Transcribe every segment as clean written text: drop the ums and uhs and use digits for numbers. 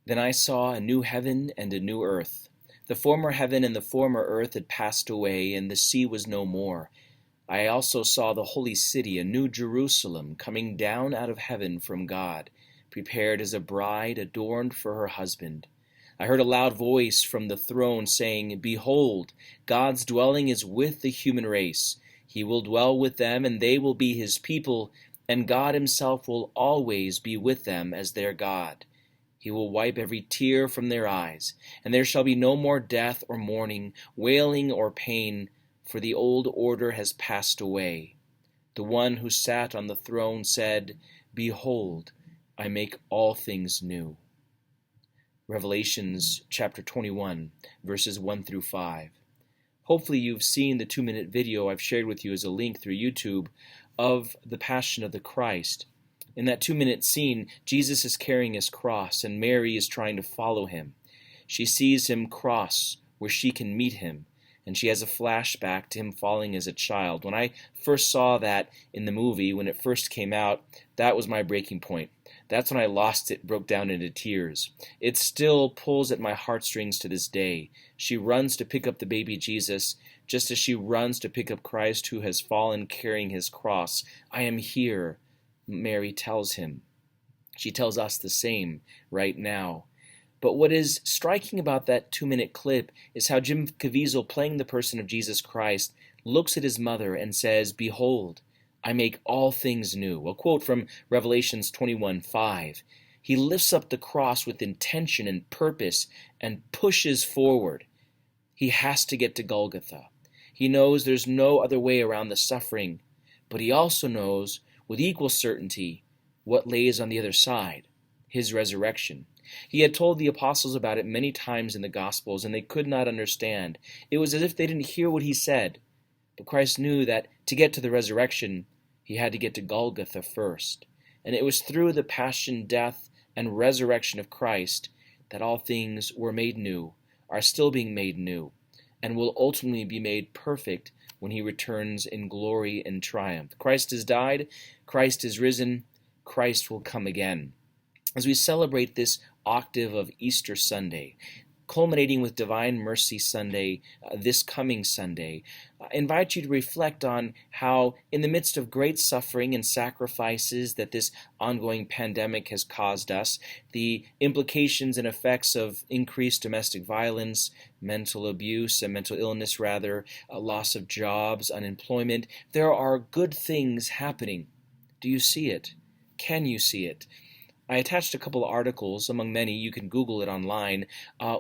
Then I saw a new heaven and a new earth. The former heaven and the former earth had passed away, and the sea was no more. I also saw the holy city, a new Jerusalem, coming down out of heaven from God, prepared as a bride adorned for her husband. I heard a loud voice from the throne saying, "Behold, God's dwelling is with the human race. He will dwell with them, and they will be his people, and God himself will always be with them as their God. He will wipe every tear from their eyes, and there shall be no more death or mourning, wailing or pain, for the old order has passed away." The one who sat on the throne said, "Behold, I make all things new." Revelations chapter 21, verses 1 through 5. Hopefully you've seen the 2-minute video I've shared with you as a link through YouTube of the Passion of the Christ. In that 2-minute scene, Jesus is carrying his cross, and Mary is trying to follow him. She sees him cross where she can meet him, and she has a flashback to him falling as a child. When I first saw that in the movie, when it first came out, that was my breaking point. That's when I lost it, broke down into tears. It still pulls at my heartstrings to this day. She runs to pick up the baby Jesus, just as she runs to pick up Christ who has fallen carrying his cross. "I am here," Mary tells him. She tells us the same right now. But what is striking about that 2-minute clip is how Jim Caviezel, playing the person of Jesus Christ, looks at his mother and says, "Behold, I make all things new." A quote from Revelations 21:5. He lifts up the cross with intention and purpose and pushes forward. He has to get to Golgotha. He knows there's no other way around the suffering, but he also knows with equal certainty what lays on the other side, his resurrection. He had told the apostles about it many times in the Gospels, and they could not understand. It was as if they didn't hear what he said. But Christ knew that to get to the resurrection, he had to get to Golgotha first. And it was through the passion, death, and resurrection of Christ that all things were made new, are still being made new, and will ultimately be made perfect when he returns in glory and triumph. Christ has died, Christ is risen, Christ will come again. As we celebrate this octave of Easter Sunday, culminating with Divine Mercy Sunday this coming Sunday, I invite you to reflect on how, in the midst of great suffering and sacrifices that this ongoing pandemic has caused us, the implications and effects of increased domestic violence, mental abuse, and mental illness rather, loss of jobs, unemployment, there are good things happening. Do you see it? Can you see it? I attached a couple of articles, among many, you can Google it online,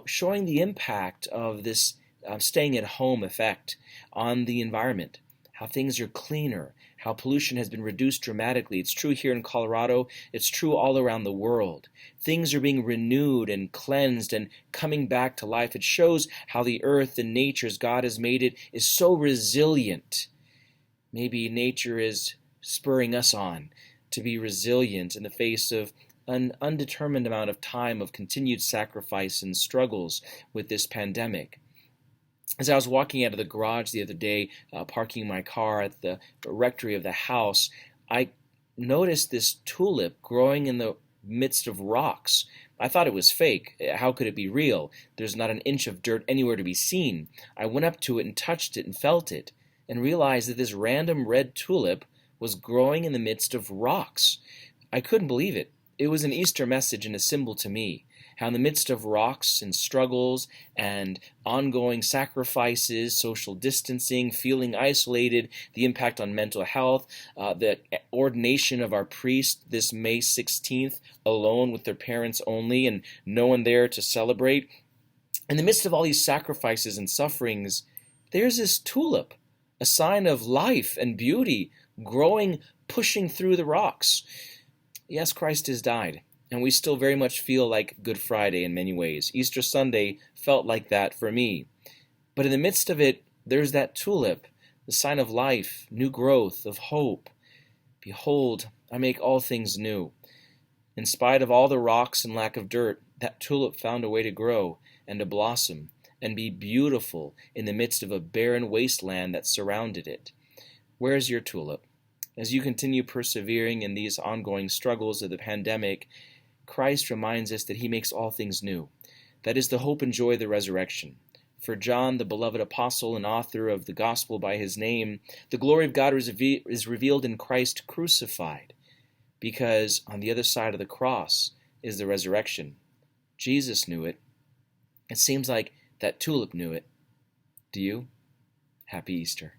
showing the impact of this staying at home effect on the environment, how things are cleaner, how pollution has been reduced dramatically. It's true here in Colorado, it's true all around the world. Things are being renewed and cleansed and coming back to life. It shows how the earth and nature, as God has made it, is so resilient. Maybe nature is spurring us on to be resilient in the face of an undetermined amount of time of continued sacrifice and struggles with this pandemic. As I was walking out of the garage the other day, parking my car at the rectory of the house, I noticed this tulip growing in the midst of rocks. I thought it was fake. How could it be real? There's not an inch of dirt anywhere to be seen. I went up to it and touched it and felt it, and realized that this random red tulip was growing in the midst of rocks. I couldn't believe it. It was an Easter message and a symbol to me, how in the midst of rocks and struggles and ongoing sacrifices, social distancing, feeling isolated, the impact on mental health, the ordination of our priest this May 16th, alone with their parents only and no one there to celebrate. In the midst of all these sacrifices and sufferings, there's this tulip, a sign of life and beauty, growing, pushing through the rocks. Yes, Christ has died, and we still very much feel like Good Friday in many ways. Easter Sunday felt like that for me. But in the midst of it, there's that tulip, the sign of life, new growth, of hope. Behold, I make all things new. In spite of all the rocks and lack of dirt, that tulip found a way to grow and to blossom and be beautiful in the midst of a barren wasteland that surrounded it. Where's your tulip? As you continue persevering in these ongoing struggles of the pandemic, Christ reminds us that he makes all things new. That is the hope and joy of the resurrection. For John, the beloved apostle and author of the gospel by his name, the glory of God is revealed in Christ crucified, because on the other side of the cross is the resurrection. Jesus knew it. It seems like that tulip knew it. Do you? Happy Easter.